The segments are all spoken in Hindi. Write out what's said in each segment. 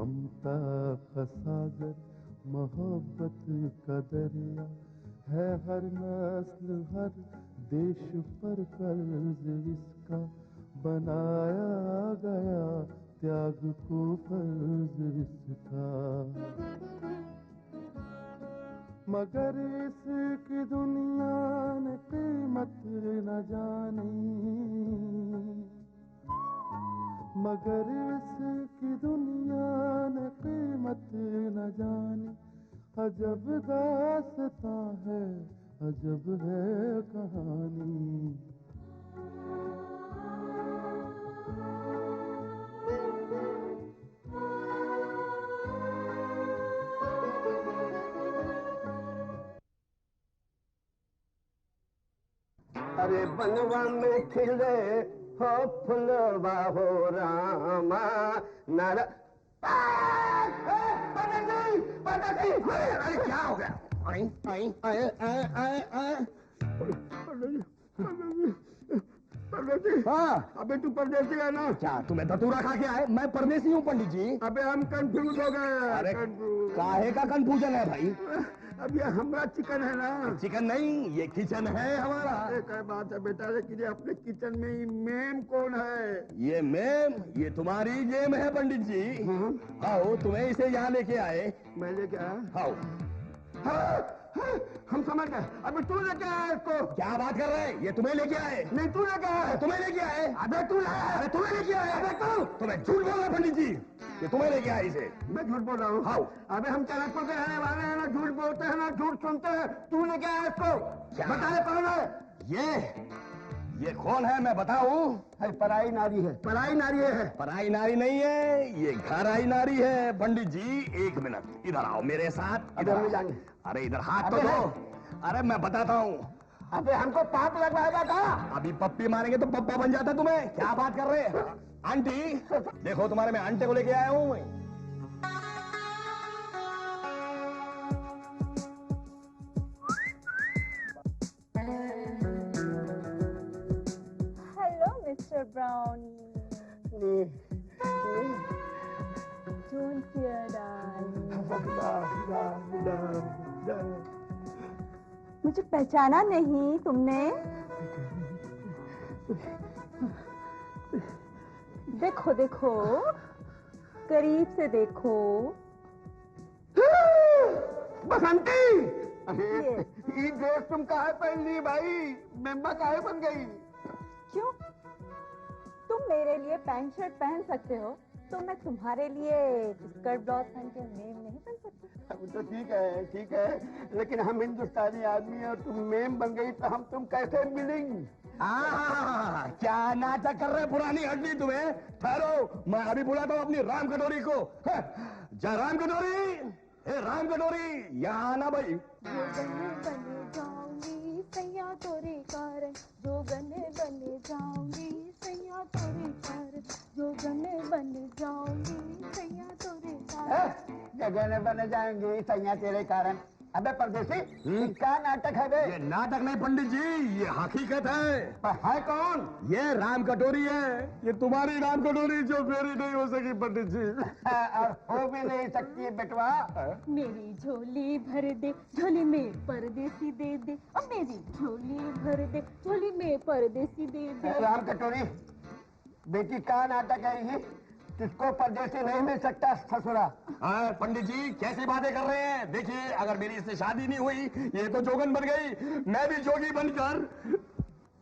ममता का सागर, मोहब्बत का दरिया है, हर नस्ल हर देश पर कर्ज इसका बनाया गया, त्याग को फर्ज इसका। मगर इसकी दुनिया ने कीमत न जानी, मगर इसकी दुनिया ने कीमत न जानी। अजब दास्तां है, अजब है कहानी। अरे बनवा में खिले हो फुलवा हो रामा नारा। अरे क्या हो गया? आई आई आए आए आए आए। हाँ, अबे तू परदेसी है ना? क्या तुम्हें धतूरा खा के आए? मैं परदेसी हूँ पंडित जी। अबे हम कंफ्यूज हो गए। अरे काहे का कंफ्यूजन है भाई? अब ये हमारा चिकन है ना? चिकन नहीं, ये किचन है हमारा। एक बात है बेटा, लेकिन अपने किचन में ही मेम कौन है? ये मेम, ये तुम्हारी गेम है पंडित जी। आओ, तुम्हें इसे यहाँ लेके आए। मैं लेके आया? आओ। हम समझ गए। अबे तू लेके आया इसको? क्या बात कर रहे हैं? ये तुम्हें लेके आए? नहीं, तू लेके आया। तुम्हें लेके आए? अबे तू लाया? अरे तुम्हें लेके आया? अबे तू? तुम्हें झूठ बोल रहा है पंडित जी, ये तुम्हें लेके आए इसे। मैं झूठ बोल रहा हूँ? हाँ। अबे हम टनकपुर के रहने वाले हैं ना, झूठ बोलते हैं ना झूठ सुनते हैं। तू लेके आया इसको? बता दे कौन है ये कौन है? मैं बताऊं? पराई नारी है। पराई नारी है? पराई नारी नहीं है, ये घर आई नारी है। पंडित जी एक मिनट, इधर आओ मेरे साथ। इधर जाएंगे? अरे इधर हाथ तो दो। अरे मैं बताता हूँ। अबे हमको पाप लगवाएगा था। अभी पप्पी मारेंगे तो पप्पा बन जाता तुम्हें। क्या बात कर रहे हैं? आंटी देखो, तुम्हारे मैं आंटे को लेके आया हूँ। Mr. Brownie. Don't fear, darling. मुझे पहचाना नहीं तुमने? देखो देखो, करीब से देखो। बसंती, ये ड्रेस तुम काहे पहन ली भाई? मेम्मा काहे बन गई? क्यों? तुम मेरे लिए पैंट शर्ट पहन सकते हो, तो मैं तुम्हारे लिए स्कर्ट ब्लाउज पहन के मेम नहीं बन सकती? अब तो ठीक है, लेकिन हम हिंदुस्तानी आदमी हैं और तुम मेम बन गई तो हम तुम कैसे मिलेंगे? क्या नाटक कर रहे पुरानी हड्डी तुम्हें? ठहरो, मैं अभी बुलाता हूँ अपनी राम कटोरी को। जा राम कटोरी, राम कटोरी यहाँ आना भाई। सैया तोरे कारण जोगने बने जाऊंगी, सैया तोरे कारण जोगने बन जाऊंगी, सैया तोरे कारण जगने बने जाएंगी सैया तेरे कारण। अबे परदेसी, क्या नाटक है बे? ये नाटक नहीं पंडित जी, ये हकीकत है। पर है कौन? ये राम कटोरी है। ये तुम्हारी राम कटोरी जो मेरी नहीं हो सकी पंडित जी। और हो भी नहीं सकती है बेटवा। मेरी झोली भर दे, झोली में परदेसी दे दे। अब मेरी झोली भर दे, झोली में परदेसी दे दे। राम कटोरी, बेटी का नाटक है ये? किसको परदेसी नहीं मिल सकता ससुरा? पंडित जी कैसी बातें कर रहे हैं? देखिए, अगर मेरी इससे शादी नहीं हुई, ये तो जोगन बन गई, मैं भी जोगी बनकर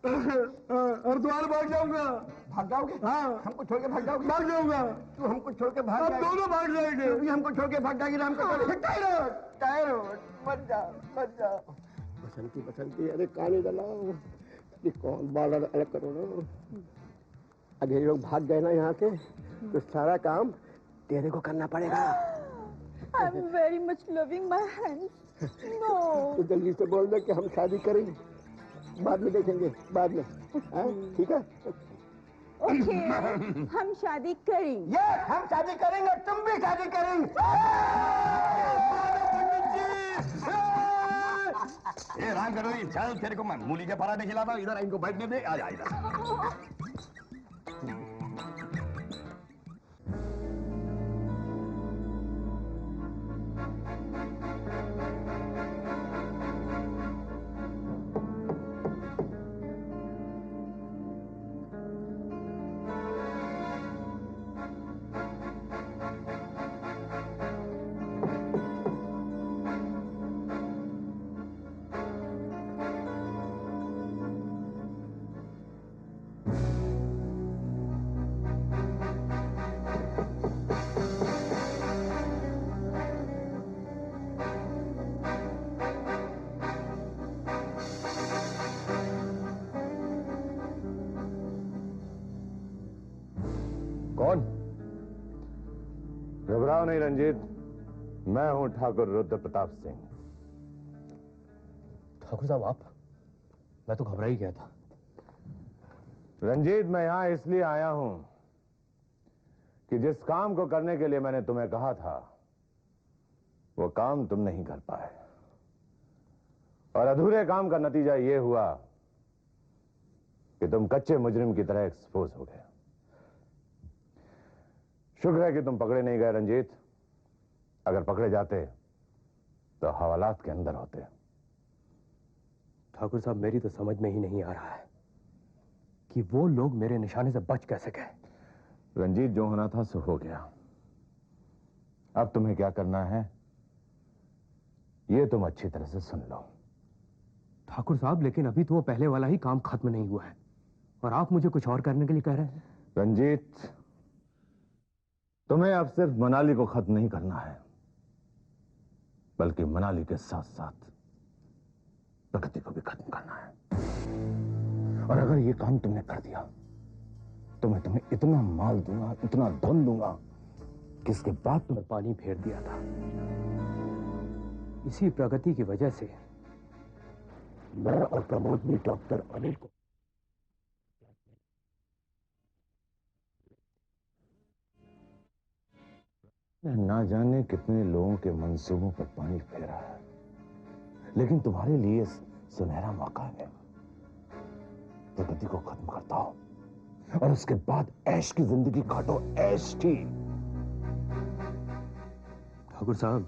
हरिद्वार भाग जाऊंगा। भाग जाओगे? हाँ। हमको छोड़ के भाग जाओगे? भाग जाऊंगा। तू हमको छोड़ के भाग जाएगा? दोनों भाग जाएंगे। तू भी हमको छोड़ के भाग जाएगी राम कटोरी? मत जाओ, मत जाओ। बसंती बसंती, अरे काले दलाओ, कौन बाल अलग करो ना। अगर ये लोग भाग गए ना यहाँ से, तो सारा काम तेरे को करना पड़ेगा। I'm very much loving my hands. No. तो जल्दी से बोल दे कि हम शादी करेंगे, बाद में देखेंगे, बाद में। ठीक है? ओके, हम शादी करेंगे। यस, हम शादी करेंगे, तुम भी शादी करेंगे। ये राम कटोरी, चल तेरे को मैं मूली के पराठे खिलाता हूँ। इधर इनको बैठने दे, आ जा इधर। घबराओ नहीं रंजीत, मैं हूं ठाकुर रुद्र प्रताप सिंह। ठाकुर साहब आप? मैं तो घबरा ही गया था। रंजीत, मैं यहां इसलिए आया हूं कि जिस काम को करने के लिए मैंने तुम्हें कहा था वो काम तुम नहीं कर पाए, और अधूरे काम का नतीजा यह हुआ कि तुम कच्चे मुजरिम की तरह एक्सपोज हो गए। शुक्र है कि तुम पकड़े नहीं गए रंजीत, अगर पकड़े जाते तो हवालात के अंदर होते। ठाकुर साहब, मेरी तो समझ में ही नहीं आ रहा है कि वो लोग मेरे निशाने से बच कैसे गए। रंजीत, जो होना था सो हो गया। अब तुम्हें क्या करना है ये तुम अच्छी तरह से सुन लो। ठाकुर साहब, लेकिन अभी तो वो पहले वाला ही काम खत्म नहीं हुआ है और आप मुझे कुछ और करने के लिए कह रहे हैं। रंजीत, तुम्हें अब सिर्फ मनाली को खत्म नहीं करना है, बल्कि मनाली के साथ साथ प्रगति को भी खत्म करना है। और अगर ये काम तुमने कर दिया तो मैं तुम्हें इतना माल दूंगा, इतना धन दूंगा कि इसके बाद तुम्हें पानी फेर दिया था। इसी प्रगति की वजह से मैं और प्रमोद भी डॉक्टर अनिल को ना जाने कितने लोगों के मंसूबों पर पानी फेरा है, लेकिन तुम्हारे लिए सुनहरा मौका है। प्रगति को खत्म करता हो और उसके बाद ऐश की जिंदगी काटो, ऐश की। ठाकुर साहब,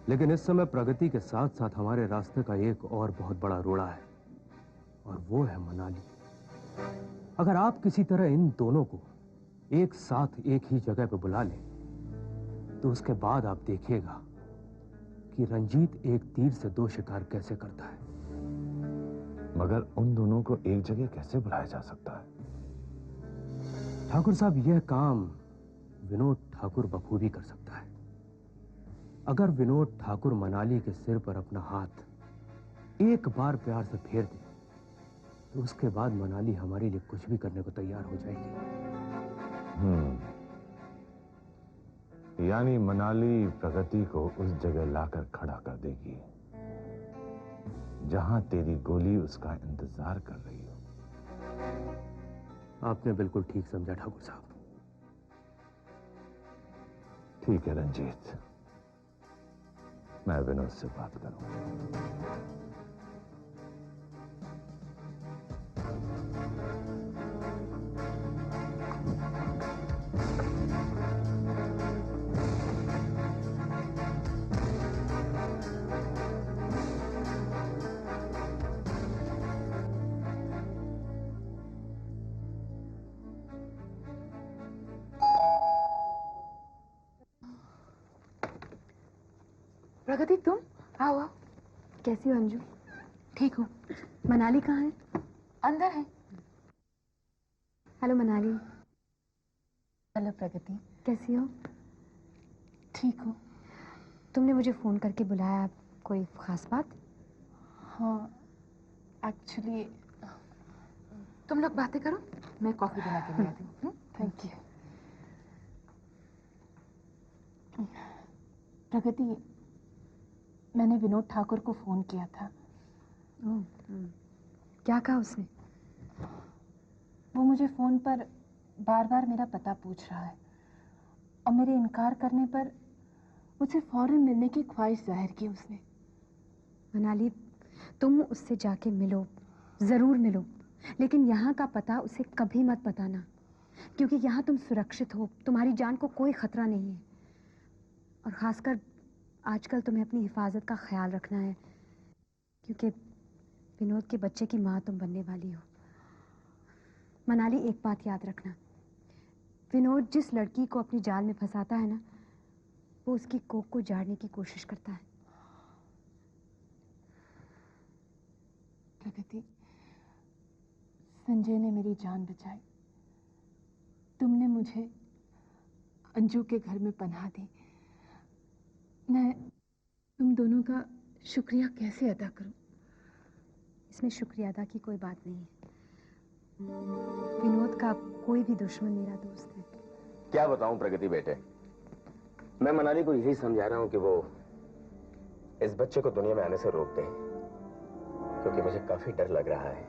लेकिन इस समय प्रगति के साथ साथ हमारे रास्ते का एक और बहुत बड़ा रोड़ा है, और वो है मनाली। अगर आप किसी तरह इन दोनों को एक साथ एक ही जगह पर बुला लें तो उसके बाद आप देखिएगा कि रंजीत एक तीर से दो शिकार कैसे करता है। मगर उन दोनों को एक जगह कैसे बुलाया जा सकता है? ठाकुर साहब, यह काम विनोद ठाकुर बखूबी कर सकता है। अगर विनोद ठाकुर मनाली के सिर पर अपना हाथ एक बार प्यार से फेर दे तो उसके बाद मनाली हमारे लिए कुछ भी करने को तैयार हो जाएगी। यानी मनाली प्रगति को उस जगह लाकर खड़ा कर देगी जहां तेरी गोली उसका इंतजार कर रही हो। आपने बिल्कुल ठीक समझा ठाकुर साहब। ठीक है रंजीत, मैं विनोद से बात करूंगा। प्रगति, तुम आओ आओ। कैसी हो अंजू? ठीक हूँ। मनाली कहाँ है? अंदर है। हेलो मनाली। हेलो प्रगति, कैसी हो? ठीक हूँ। तुमने मुझे फोन करके बुलाया, कोई खास बात? हाँ, एक्चुअली तुम लोग बातें करो, मैं कॉफी बना के ले आती हूँ। Thank you. प्रगति, मैंने विनोद ठाकुर को फोन किया था। क्या कहा उसने? वो मुझे फोन पर बार बार मेरा पता पूछ रहा है और मेरे इनकार करने पर मुझसे फौरन मिलने की ख्वाहिश जाहिर की उसने। मनाली, तुम उससे जाके मिलो, जरूर मिलो, लेकिन यहाँ का पता उसे कभी मत बताना, क्योंकि यहाँ तुम सुरक्षित हो, तुम्हारी जान को कोई खतरा नहीं है। और खासकर आजकल तुम्हें अपनी हिफाजत का ख्याल रखना है, क्योंकि विनोद के बच्चे की माँ तुम बनने वाली हो। मनाली, एक बात याद रखना, विनोद जिस लड़की को अपनी जाल में फंसाता है ना, वो उसकी कोख को जाड़ने की कोशिश करता है। प्रगति, संजय ने मेरी जान बचाई। तुमने मुझे अंजू के घर में पनाह दी। मैं तुम दोनों का शुक्रिया कैसे अदा करूं? इसमें शुक्रिया अदा की कोई बात नहीं है। विनोद का कोई भी दुश्मन मेरा दोस्त है। क्या बताऊं प्रगति बेटे, मैं मनाली को यही समझा रहा हूं कि वो इस बच्चे को दुनिया में आने से रोक दे, क्योंकि मुझे काफी डर लग रहा है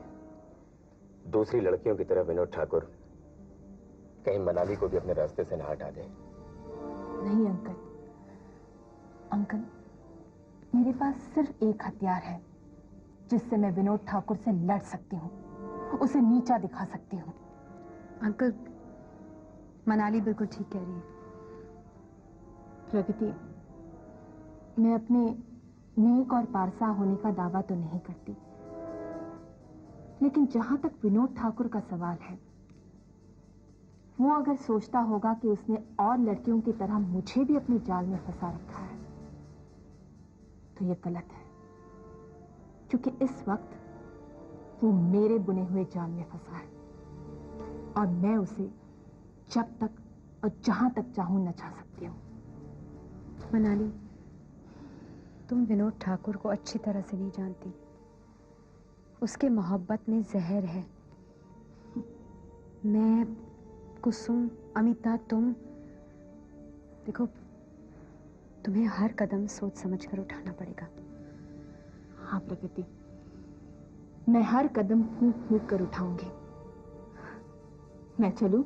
दूसरी लड़कियों की तरह विनोद ठाकुर कहीं मनाली को भी अपने रास्ते से ना हटा दे। नहीं अंकल, अंकल मेरे पास सिर्फ एक हथियार है जिससे मैं विनोद ठाकुर से लड़ सकती हूँ, उसे नीचा दिखा सकती हूँ। अंकल, मनाली बिल्कुल ठीक कह रही है। प्रगति, मैं अपने नेक और पारसा होने का दावा तो नहीं करती, लेकिन जहां तक विनोद ठाकुर का सवाल है, वो अगर सोचता होगा कि उसने और लड़कियों की तरह मुझे भी अपने जाल में फंसा रखा है तो ये गलत है, क्योंकि इस वक्त वो मेरे बुने हुए जाल में फंसा है और मैं उसे जब तक और जहां तक चाहूं नचा सकती हूँ। मनाली, तुम विनोद ठाकुर को अच्छी तरह से नहीं जानती। उसके मोहब्बत में जहर है। मैं, कुसुम, अमिता, तुम, देखो, तुम्हें हर कदम सोच समझ कर उठाना पड़ेगा। हाँ प्रगति, मैं हर कदम फूंक फूंक कर उठाऊंगी। मैं चलूं,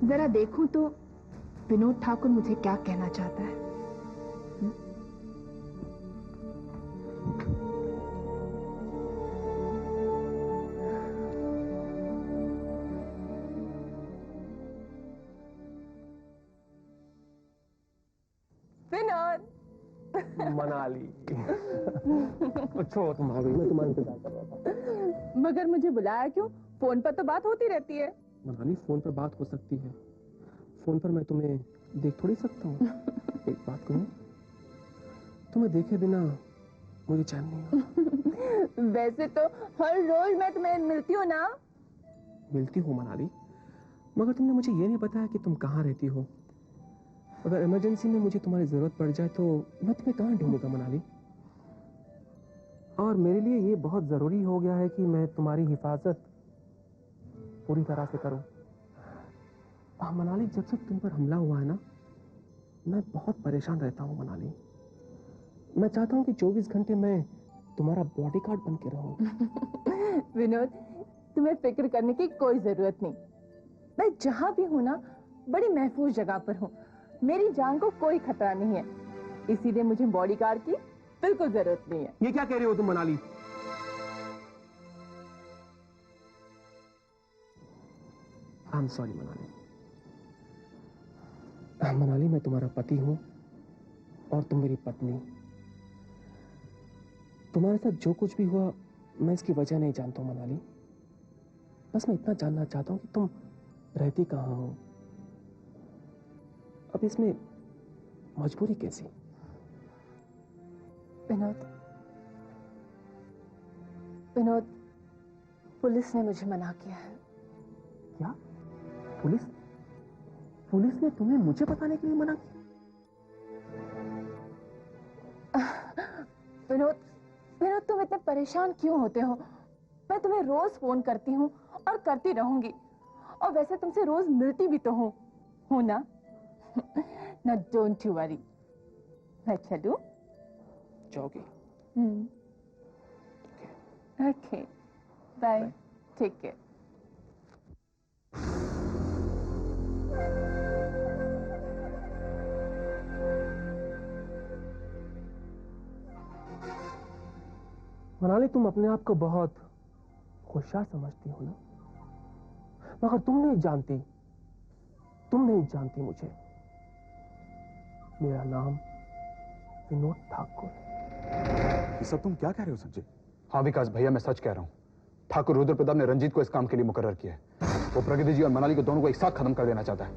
जरा देखूं तो विनोद ठाकुर मुझे क्या कहना चाहता है। विनोद, मनाली कुछ हो तुम आ गई, मैं तुम्हारा इंतजार कर रहा था। मगर मुझे बुलाया क्यों? फोन पर तो बात होती रहती है। मनाली, फोन पर बात हो सकती है, फोन पर मैं तुम्हें देख थोड़ी सकता हूँ। एक बात कहूँ, तुम्हें देखे बिना मुझे चैन नहीं होता। वैसे तो हर रोज मैं तुम्हें मिलती हूँ ना। मिलती हूँ मनाली, मगर तुमने मुझे ये नहीं बताया कि तुम कहाँ रहती हो। अगर इमरजेंसी में मुझे तुम्हारी जरूरत पड़ जाए तो मैं तुम्हें कहाँ ढूंढूंगा मनाली। और मेरे लिए ये बहुत जरूरी हो गया है कि मैं तुम्हारी हिफाजत पूरी तरह से करूं। मनाली, जब से तुम पर हमला हुआ है ना, मैं बहुत परेशान रहता हूँ मनाली। मैं चाहता हूँ कि 24 घंटे मैं तुम्हारा बॉडीगार्ड बन के रहूं। विनोद, तुम्हें फिक्र करने की कोई जरूरत नहीं। मैं जहां भी हूं ना, बड़ी महफूज जगह पर हूं। मेरी जान को कोई खतरा नहीं है, इसीलिए मुझे बॉडीगार्ड की बिल्कुल जरूरत नहीं है। ये क्या कह रही हो तुम Manali? I am sorry Manali. Manali, मैं तुम्हारा पति हूं और तुम मेरी पत्नी। तुम्हारे साथ जो कुछ भी हुआ मैं इसकी वजह नहीं जानता हूं मनाली। बस मैं इतना जानना चाहता हूं कि तुम रहती कहां हो। अब इसमें मजबूरी कैसी? विनोद, विनोद, पुलिस ने मुझे मना किया है। क्या? पुलिस? पुलिस ने तुम्हें मुझे बताने के लिए मना किया? विनोद, विनोद, तुम इतने परेशान क्यों होते हो? मैं तुम्हें रोज फोन करती हूँ और करती रहूंगी, और वैसे तुमसे रोज मिलती भी तो हूँ ना? ना, डोंट यू वरी। मैं चलूं? जाओगी? Okay, bye, take care. Manali, तुम अपने आप को बहुत होशियार समझती हो ना, मगर तुम नहीं जानती मुझे। मेरा नाम विनोद ठाकुर। ये सब तुम क्या कह रहे हो संजय? हाँ विकास भैया, मैं सच कह रहा हूँ। ठाकुर रुद्र प्रताप ने रंजीत को इस काम के लिए मुकर्रर किया है। वो प्रगति जी और मनाली को दोनों को एक साथ खत्म कर देना चाहता है।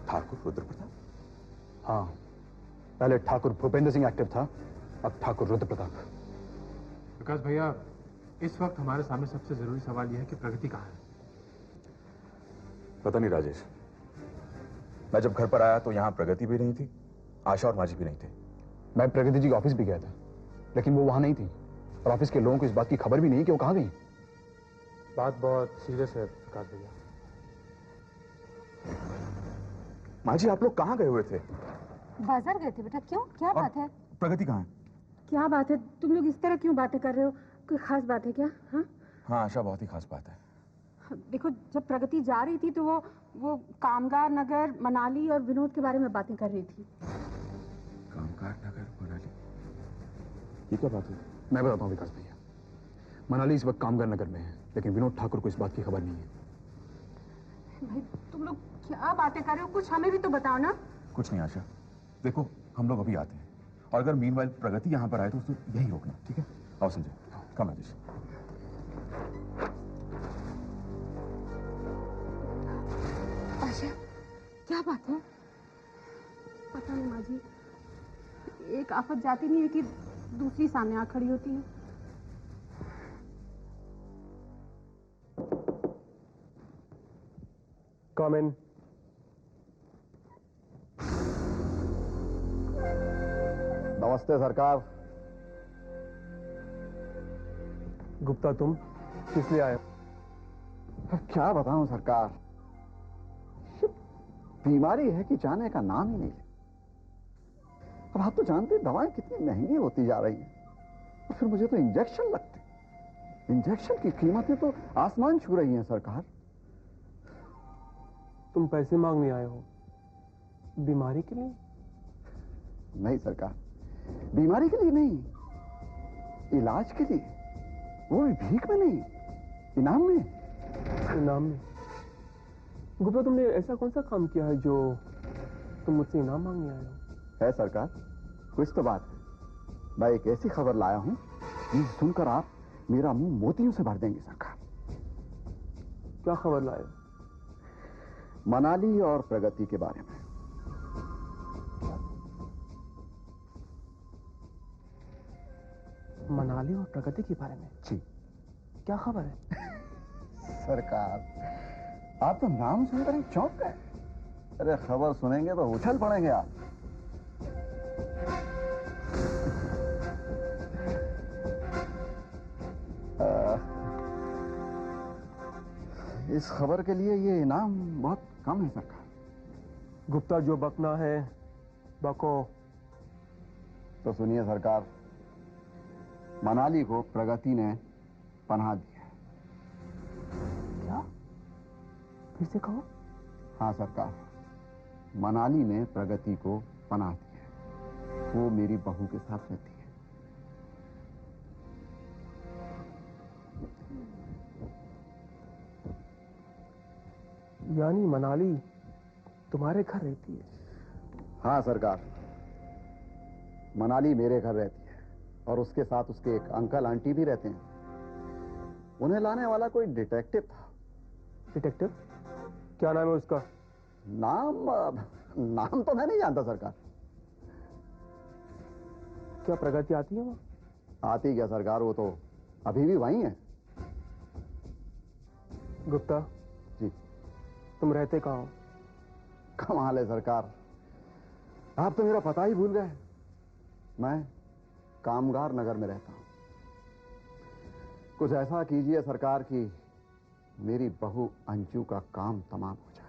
ठाकुर रुद्र प्रताप? हाँ, पहले ठाकुर भूपेंद्र सिंह एक्टिव था, अब ठाकुर रुद्र प्रताप। विकास भैया, इस वक्त हमारे सामने सबसे जरूरी सवाल यह है कि प्रगति कहाँ है? पता नहीं राजेश, मैं जब घर पर आया तो यहाँ प्रगति भी नहीं थी, आशा और माजी भी नहीं थे। मैं प्रगति जी के ऑफिस भी गया था, लेकिन वो वहां नहीं थी, और ऑफिस के लोगों को इस बात की खबर भी नहीं कि वो कहाँ गई। बात बहुत सीरियस है विकास भैया। माँ जी, आप लोग कहाँ गए हुए थे? बाजार गए थे बेटा। क्यों, क्या बात है? प्रगति कहाँ है? क्या बात है? तुम लोग इस तरह क्यों बातें कर रहे हो? कोई खास बात है क्या? हाँ हाँ आशा, बहुत ही खास बात है। देखो, जब प्रगति जा रही थी तो वो कामगार नगर, मनाली और विनोद के बारे में बातें कर रही थी। कामगार नगर, मनाली, ये क्या बात है? मैं बताता हूँ विकास भैया। मनाली इस वक्त कामगार नगर में है, लेकिन विनोद ठाकुर को इस बात की खबर नहीं है। भाई तुम लोग क्या बातें कर रहे हो? कुछ हमें भी तो बताओ ना। कुछ नहीं आशा, देखो हम लोग अभी आते हैं, और अगर मीनवाइल प्रगति यहाँ पर आए तो उसे यही रोकना, ठीक है? आओ संजय, कम राजेश। आशा, क्या बात है? पता नहीं माँ जी, एक आफत जाती नहीं है कि दूसरी सामने आ खड़ी होती है। Come in. नमस्ते सरकार। गुप्ता, तुम किस लिए आए? अब क्या बताऊं सरकार, बीमारी है कि जाने का नाम ही नहीं ले। अब आप तो जानते हैं दवाएं कितनी महंगी होती जा रही हैं, और फिर मुझे तो इंजेक्शन लगते। इंजेक्शन की कीमतें तो आसमान छू रही हैं सरकार। तुम पैसे मांगने आए हो? बीमारी के लिए? नहीं सरकार, बीमारी के लिए नहीं, इलाज के लिए। वो भी भीख में नहीं, इनाम में। इनाम में? गुप्ता, तुमने ऐसा कौन सा काम किया है जो तुम मुझसे इनाम मांगने आए हो? है सरकार, कुछ तो बात है। मैं एक ऐसी खबर लाया हूं जिसे सुनकर आप मेरा मुंह मोतियों से भर देंगे सरकार। क्या खबर लाए? मनाली और प्रगति के बारे में। मनाली और प्रगति के बारे में? जी। क्या खबर है? सरकार, आप तो नाम सुनकर ही चौंक गए। अरे खबर सुनेंगे तो उछल पड़ेंगे आप। इस खबर के लिए ये इनाम बहुत कम है सरकार। गुप्ता, जो बकना है बको। तो सुनिए सरकार, मनाली को प्रगति ने पनाह दी है। क्या? फिर से कहो। हाँ सरकार, मनाली ने प्रगति को पनाह दी है। वो मेरी बहू के साथ रहती है। यानी मनाली तुम्हारे घर रहती है? हाँ सरकार, मनाली मेरे घर रहती है, और उसके साथ उसके एक अंकल आंटी भी रहते हैं। उन्हें लाने वाला कोई डिटेक्टिव था। डिटेक्टिव? क्या नाम है उसका? नाम तो मैं नहीं जानता सरकार। क्या प्रगति आती है वहां? आती क्या सरकार, वो तो अभी भी वहीं है। गुप्ता जी। तुम रहते कहाँ हो? कमाल है सरकार, आप तो मेरा पता ही भूल गए। मैं कामगार नगर में रहता हूं। कुछ ऐसा कीजिए सरकार कि मेरी बहू अंजू का काम तमाम हो जाए।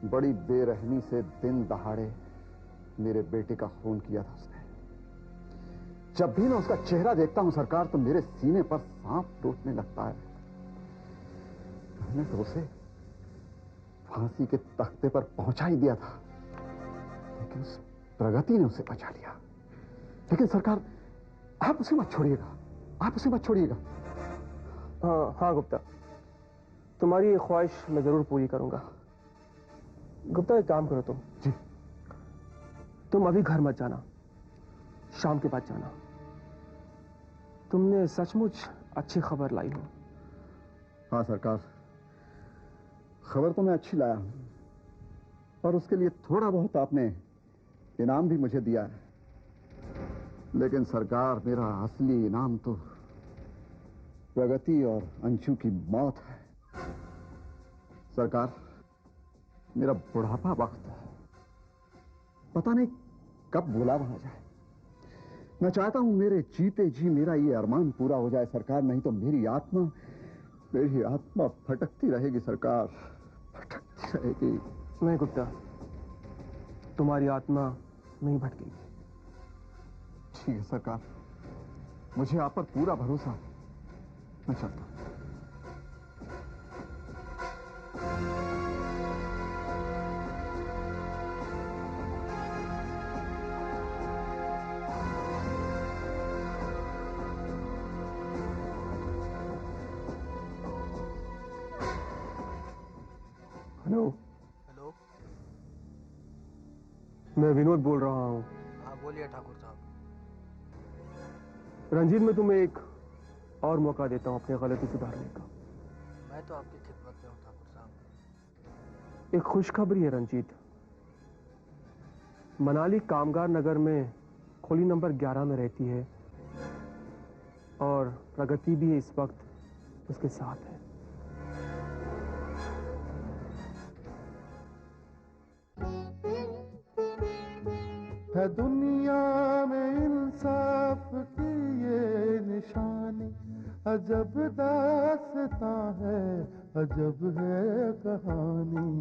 बड़ी बेरहमी से दिन दहाड़े मेरे बेटे का खून किया था उसने। जब भी मैं उसका चेहरा देखता हूं सरकार, तो मेरे सीने पर सांप टूटने लगता है। मैंने तो उसे फांसी के तख्ते पर पहुंचा ही दिया था, लेकिन उस प्रगति ने उसे बचा लिया। लेकिन सरकार, आप उसे मत छोड़िएगा, आप उसे मत छोड़िएगा। हाँ गुप्ता, तुम्हारी ये ख्वाहिश मैं जरूर पूरी करूंगा। गुप्ता, एक काम करो तुम। जी। तुम अभी घर मत जाना, शाम के बाद जाना। तुमने सचमुच अच्छी खबर लाई हो। हाँ सरकार, खबर तो मैं अच्छी लाया हूं, और उसके लिए थोड़ा बहुत आपने इनाम भी मुझे दिया है। लेकिन सरकार, मेरा असली इनाम तो प्रगति और अंशु की मौत है। सरकार, मेरा बुढ़ापा वक्त है, पता नहीं कब बुलावा आ जाए। मैं चाहता हूं मेरे जीते जी मेरा ये अरमान पूरा हो जाए सरकार, नहीं तो मेरी आत्मा फटकती रहेगी सरकार, फटकती। रहेगी। नहीं गुप्ता, तुम्हारी आत्मा नहीं भटकेगी। ठीक है सरकार, मुझे आप पर पूरा भरोसा है। मैं चलता हूं। हेलो। हेलो। मैं विनोद बोल रहा हूँ। हाँ बोलिए ठाकुर साहब। रंजीत, मैं तुम्हें एक और मौका देता हूँ अपनी गलती सुधारने का। मैं तो आपकी खिदमत में हूँ ठाकुर साहब। एक खुशखबरी है रंजीत। मनाली कामगार नगर में खोली नंबर 11 में रहती है और प्रगति भी इस वक्त उसके साथ है। है दुनिया में इंसाफ की ये निशानी, अजब दास्तां है, अजब है कहानी।